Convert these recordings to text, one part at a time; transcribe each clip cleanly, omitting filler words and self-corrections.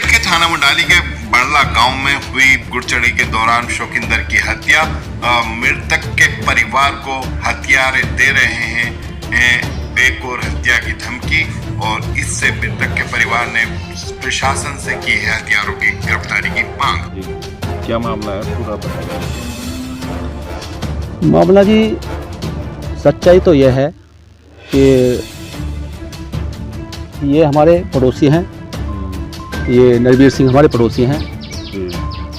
के थाना मुंडाली के बड़ला गांव में हुई गुड़चड़ी के दौरान शौकिंदर की हत्या। मृतक के परिवार को हथियार दे रहे हैं एक और हत्या की धमकी, और इससे मृतक के परिवार ने प्रशासन से की है हथियारों की गिरफ्तारी की मांग। क्या मामला है पूरा बताइए। मामला जी सच्चाई तो यह है कि ये हमारे पड़ोसी हैं, ये नरवीर सिंह हमारे पड़ोसी हैं,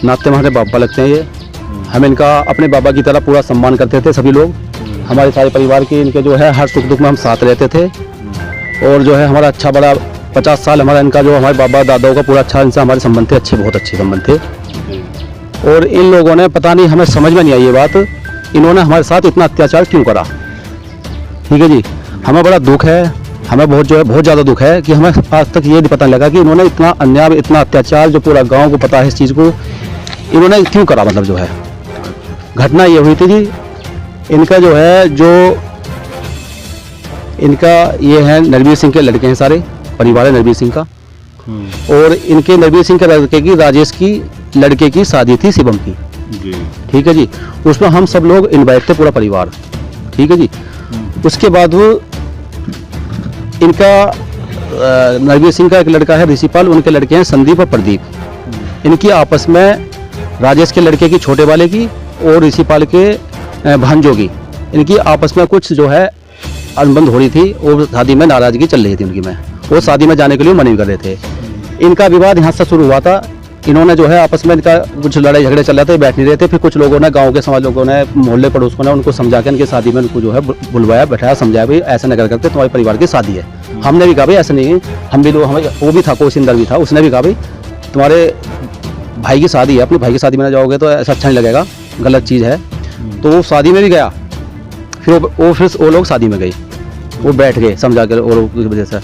नाते में हमारे बाबा लगते हैं। ये हम इनका अपने बाबा की तरह पूरा सम्मान करते थे। सभी लोग हमारे सारे परिवार के इनके जो है हर सुख दुख में हम साथ रहते थे, और जो है हमारा अच्छा बड़ा 50 साल हमारा इनका जो हमारे बाबा दादाओं का पूरा अच्छा इनसे हमारे संबंध थे, अच्छे बहुत अच्छे संबंध थे। और इन लोगों ने पता नहीं, हमें समझ में नहीं आई ये बात, इन्होंने हमारे साथ इतना अत्याचार क्यों करा। ठीक है जी, हमें बड़ा दुख है, हमें बहुत जो है बहुत ज़्यादा दुख है कि हमें आज तक ये नहीं पता लगा कि इन्होंने इतना अन्याय इतना अत्याचार जो पूरा गांव को पता है इस चीज़ को, इन्होंने क्यों करा। मतलब जो है घटना ये हुई थी जी, इनका जो है जो इनका ये है नरवीर सिंह के लड़के हैं, सारे परिवार है नरवीर सिंह का, और इनके नरवीर सिंह के लड़के की राजेश की लड़के की शादी थी शिवम की। ठीक है जी, उसमें हम सब लोग इनवाइट थे पूरा परिवार। ठीक है जी, उसके बाद वो इनका नरवीर सिंह का एक लड़का है ऋषिपाल, उनके लड़के हैं संदीप और प्रदीप। इनकी आपस में राजेश के लड़के की छोटे वाले की और ऋषिपाल के भांजों की इनकी आपस में कुछ जो है अनबन हो रही थी, और शादी में नाराजगी चल रही थी उनकी में, वो शादी में जाने के लिए मना कर रहे थे। इनका विवाद यहाँ से शुरू हुआ था। इन्होंने जो है आपस में इनका कुछ लड़ाई झगड़े चल रहे थे, बैठ नहीं रहे थे। फिर कुछ लोगों ने, गांव के समाज लोगों ने, मोहल्ले पड़ोसियों ने उनको समझा के इनकी शादी में उनको जो है बुलवाया, बैठाया, समझाया भाई ऐसा नहीं करते, तुम्हारे परिवार की शादी है। हमने भी कहा भाई ऐसा नहीं, हम भी लोग, हमें वो भी था कोशिंदर भी था, उसने भी कहा भाई तुम्हारे भाई की शादी है, अपने भाई की शादी में ना जाओगे तो ऐसा अच्छा नहीं लगेगा, गलत चीज़ है। तो वो शादी में भी गया, फिर वो लोग शादी में गए, वो बैठ गए समझा कर और की वजह से।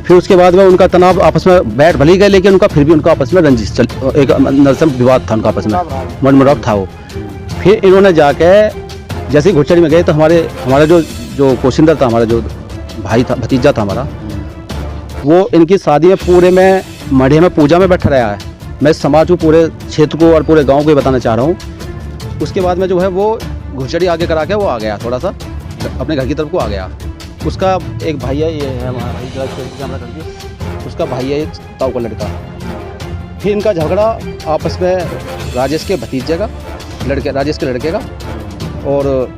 फिर उसके बाद में उनका तनाव आपस में बैठ भले ही गए, लेकिन उनका फिर भी उनका आपस में रंजिश चल, एक नरसम विवाद था उनका आपस में, मनमुटाव था वो। फिर इन्होंने जाके जैसे ही घुड़चड़ी में गए तो हमारा जो कोशिंदर था, हमारा जो भाई था, भतीजा था हमारा, वो इनकी शादी में पूरे में मढ़े में पूजा में बैठा रहा है। मैं समाज को, पूरे क्षेत्र को और पूरे गाँव को बताना चाह रहा हूँ। उसके बाद में जो है वो घुड़चड़ी आगे करा के वो आ गया, थोड़ा सा अपने घर की तरफ को आ गया। उसका एक भाई है, ये है हमारा भाई, कैमरा करके, उसका भाई है ताऊ का लड़का। फिर इनका झगड़ा आपस में राजेश के भतीजे का लड़के, राजेश के लड़के का और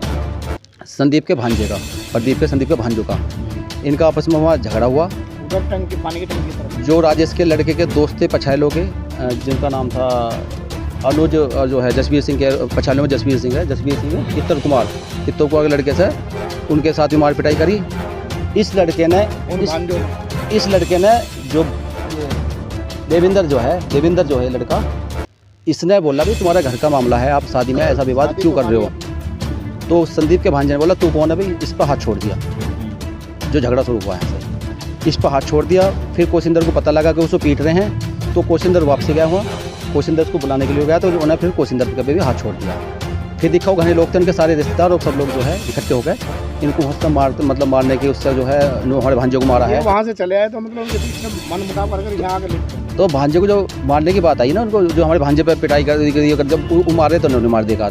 संदीप के भांजे का, प्रदीप के संदीप के भांजों का, इनका आपस में वहाँ झगड़ा हुआ। पानी की टंकी तरफ जो राजेश के लड़के के दोस्त थे पछायलों के, जिनका नाम था अनुज, जो है जसवीर सिंह के पछायलों में जसवीर सिंह है, चित्तर कुमार के लड़के से उनके साथ भी मार पिटाई करी। इस लड़के ने जो देविंदर जो है लड़का, इसने बोला भी तुम्हारा घर का मामला है, आप शादी में ऐसा विवाद क्यों कर रहे हो। तो संदीप के भांजे ने बोला तू कौन है भाई, इस पर हाथ छोड़ दिया। जो झगड़ा शुरू हुआ है इस पर हाथ छोड़ दिया। फिर कोशिंदर को पता लगा कि उसको पीट रहे हैं, तो कोशिंदर वापसी गया हुआ, कोशिंदर को बुलाने के लिए गया, तो उन्होंने फिर कोशिंदर पे भी हाथ छोड़ दिया। फिर दिखाओ घने लोग थे, उनके सारे रिश्तेदार और सब लोग जो है इकट्ठे हो गए, इनको हंसते मारने के उससे जो है हमारे भांजे को मारा है। वहाँ से चले आए तो मतलब उनके बीच में मन मुटाव करके यहाँ आके लिखते। तो भांजे को जो मारने की बात आई ना, उनको जो हमारे भांजे पे पिटाई कर जब वो मार रहे तो उन्होंने मार दिया।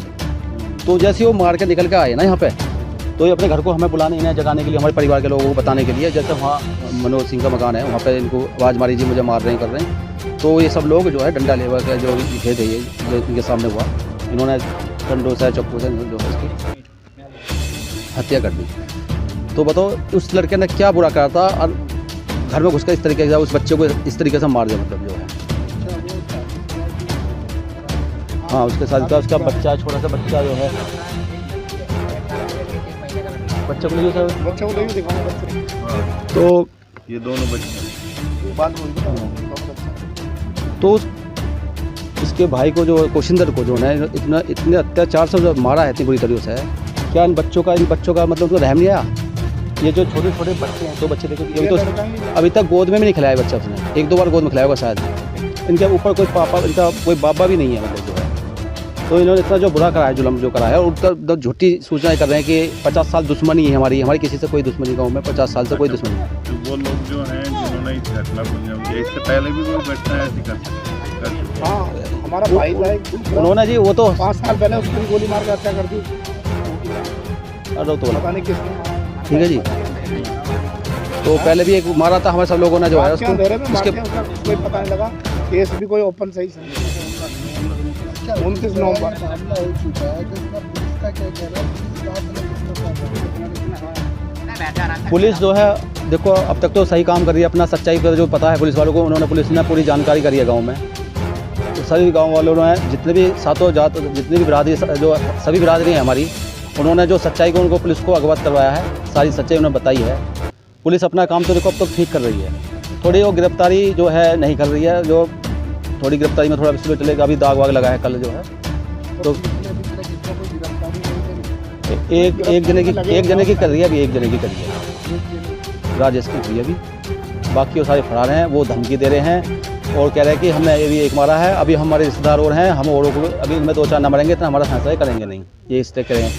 तो जैसे वो मार के निकल के आए ना यहाँ पे, तो ये अपने घर को हमें बुलाने, इन्हें जगाने के लिए, हमारे परिवार के लोगों को बताने के लिए, जैसे वहाँ मनोज सिंह का मकान है, वहाँ पे इनको आवाज़ मारी जी मुझे मार रहे हैं, कर रहे हैं। तो ये सब लोग जो है डंडा लेवा के जो लिखे थे, ये जो इनके सामने हुआ, इन्होंने डंडों से चक्कू से जो है इसकी हत्या कर दी। तो बताओ उस लड़के ने क्या बुरा करा था, और घर में घुसकर इस तरीके से उस बच्चे को इस तरीके से मार दिया, मतलब जो है। हाँ, उसके साथ का उसका बच्चा, छोटा सा बच्चा जो है, बच्चे को नहीं दिखाऊंगा। तो ये दोनों बच्चे, तो इसके भाई को जो कोशिंदर को जो है इतने अत्याचार से जो मारा है इतनी बुरी तरीके से, क्या इन बच्चों का मतलब उनको रहम नहीं आया। ये जो छोटे छोटे बच्चे हैं, 2 बच्चे देखो, अभी तक गोद में भी नहीं खिलाया बच्चा उसने, 1-2 बार गोद में खिलाया होगा शायद। इनके ऊपर कोई पापा, इनका कोई बाबा भी नहीं है, मतलब जो है। तो इन्होंने इतना जो बुरा करा है, जुल्म जो करा है, और झूठी सूचनाएं कर रहे हैं कि 50 साल दुश्मनी है हमारी किसी से कोई दुश्मनी, गाँव में 50 साल से कोई दुश्मनी नहीं। वो लोग जो हैं जिन्होंने नहीं घटना पंजाब में इससे पहले भी कोई घटना ऐसी कर चुके हाँ हमारा भाई था एक, उन्होंने जी वो तो 5 साल पहले उसकी गोली मार के हत्या कर दी। अरे तो पता नहीं किसने। ठीक है जी। तो पहले भी एक मारा था हमारे सब लोगों ने जो है उसको अंधेरे में उसके मारते हैं, उसका कोई पता नहीं लगा। केस भी कोई ओपन सही से 29 नवंबर। पुलिस जो है देखो अब तक तो सही काम कर रही है अपना, सच्चाई पर जो पता है पुलिस वालों को, उन्होंने पुलिस ने पूरी जानकारी करी है गांव में। तो सभी गांव वालों ने जितने भी सातों जात जितनी भी बिरादरी जो सभी बिरादरी हैं हमारी, उन्होंने जो सच्चाई को उनको पुलिस को अवगत करवाया है, सारी सच्चाई उन्होंने बताई है। पुलिस अपना काम तो देखो अब तक ठीक कर रही है। थोड़ी वो गिरफ्तारी जो है नहीं कर रही है, जो थोड़ी गिरफ्तारी में थोड़ा स्लो चलेगा। अभी दाग वाग लगा है कल जो है, तो एक जने की कर रही है अभी, एक जने की कर रही है राजेश की हुई अभी। बाकी वो सारे फरार हैं, वो धमकी दे रहे हैं और कह रहे हैं कि हमने ये भी एक मारा है। अभी हमारे रिश्तेदार और हैं, हम औरों को अभी इनमें 2-4 न मरेंगे तो हमारा फैसला करेंगे नहीं, ये इस तरह करें।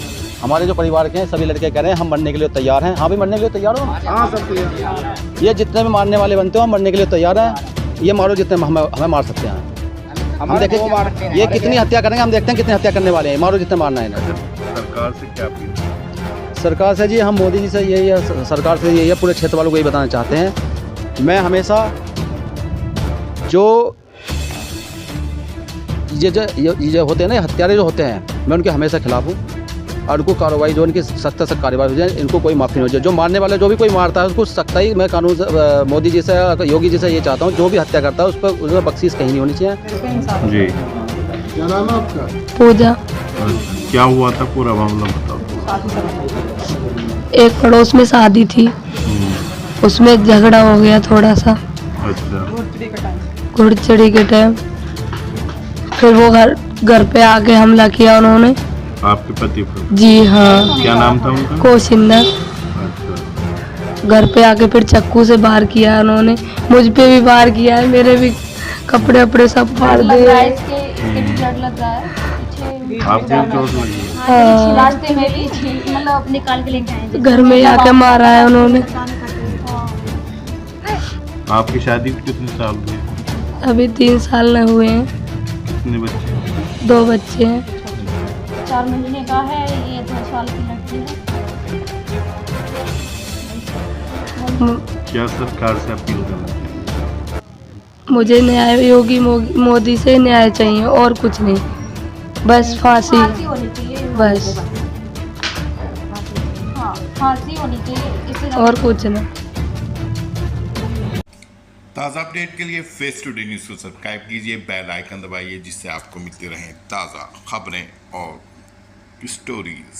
हमारे जो परिवार के हैं सभी लड़के कह रहे हैं हम मरने के लिए तैयार हैं। हाँ भी मरने के लिए तैयार हो। हाँ सब तैयार। ये जितने भी मारने वाले बनते हो हम मरने के लिए तैयार हैं। ये मारो जितने हमें मार सकते हैं। हम देखें ये कितनी हत्या करेंगे, हम देखते हैं कितनी हत्या करने वाले हैं। मारो जितने मारना है इन्हें। सरकार से क्या अपील? सरकार से जी हम मोदी जी से यही है, सरकार से यही है, पूरे क्षेत्र वालों को यही बताना चाहते हैं। मैं हमेशा जो ये होते हैं ना हत्यारे जो होते हैं, मैं उनके हमेशा खिलाफ हूँ और उनको कार्रवाई जो इनकी सख्त से सख्त कार्रवाई हो जाए, इनको कोई माफ़ी नहीं हो जाए। जो मारने वाले जो भी कोई मारता है उसको सख्ताई मैं कानून से मोदी जी से योगी जी से ये चाहता हूँ, जो भी हत्या करता है उस पर उसमें बख्शीश कहीं नहीं होनी चाहिए। जी क्या नाम है आपका? पूजा। क्या हुआ था पूरा मामला बताओ। एक पड़ोस में शादी थी, उसमें झगड़ा हो गया थोड़ा सा अच्छा घुड़चढ़ी के टाइम। फिर वो घर पे आके हमला किया उन्होंने। आपके पति पर? जी हाँ। क्या नाम था उनका? कोशिंदर। अच्छा घर पे आके फिर चाकू से वार किया उन्होंने, मुझ पे भी वार किया है, मेरे भी कपड़े वपड़े सब फाड़ दिए। आपको चोट लगी? हाँ। रास्ते में भी मतलब निकाल के लेके आए। घर में आके मारा है उन्होंने। आपकी शादी को कितने साल हुए? अभी 3 साल न हुए हैं। कितने बच्चे? 2 बच्चे हैं। 4 महीने का है, ये 2 साल की लड़की है। क्या सरकार से अपील करना चाहिए? मुझे न्याय योगी मोदी से न्याय चाहिए और कुछ नहीं, बस फांसी होनी चाहिए बस, हाँ फांसी होनी चाहिए, इससे और कुछ नहीं। ताज़ा अपडेट के लिए फेस टुडे न्यूज़ को सब्सक्राइब कीजिए, बेल आइकन दबाइए, जिससे आपको मिलती रहें ताज़ा खबरें और स्टोरीज।